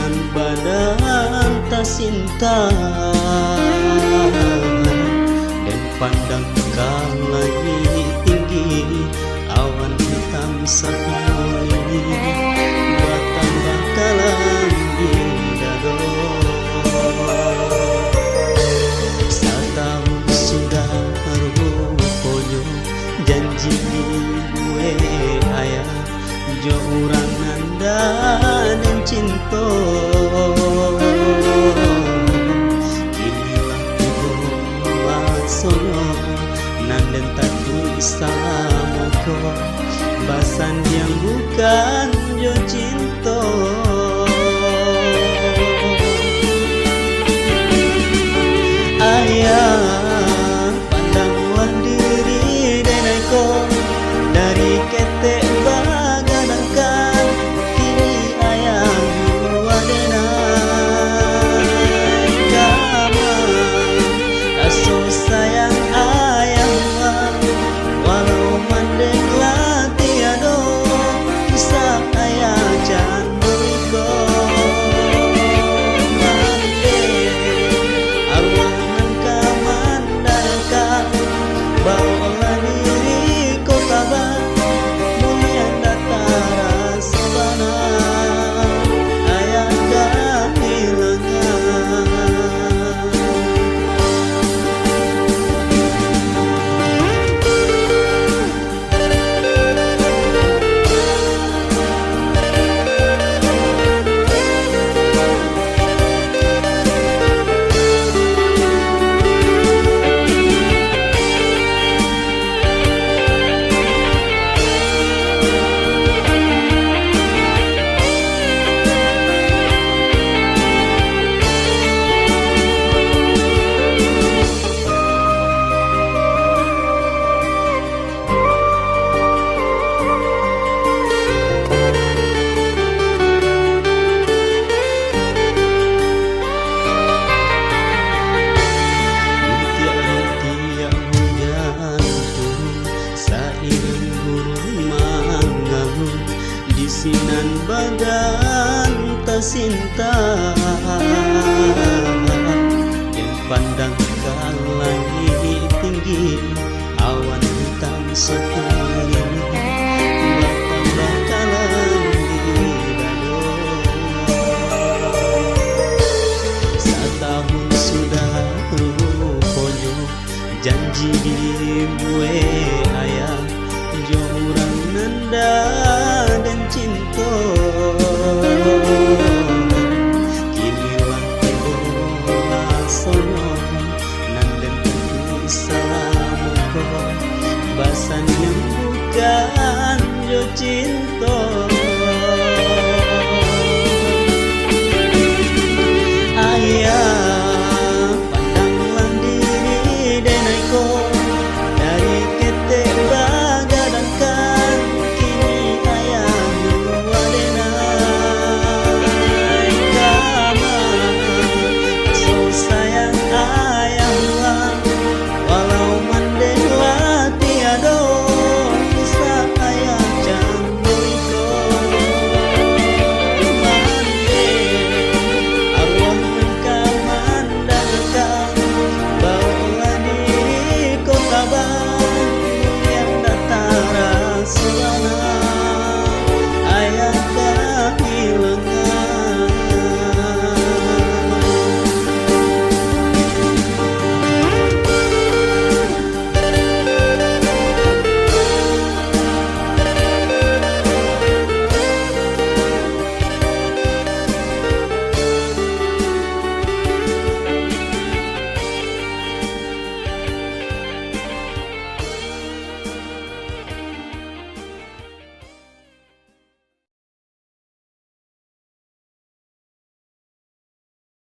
Sinan badan tak sinta dan pandang ke langit tinggi, awan hitam sekali bertambah kalam dado. Setahun sudah rupanya janji gue ayah jo urang nanda dan cinta. Inilah tiba sono nanden tak bisa moko basan yang bukan jo cinta. Ayah pandanglah diri deneko dari ketek baganangkan, kini ayah wadenai kamar aso sayang ayah walau mandek latiado bisa ayah canduiko mandek arwah nangka mandangkan bawa diri kota bang mulia datara sabana ayah kehilangan. Sinan badan tak sinta dan pandang ke langit tinggi, awan hitam sekali bertambah kalam di dado. Setahun sudah rupanya janji di gue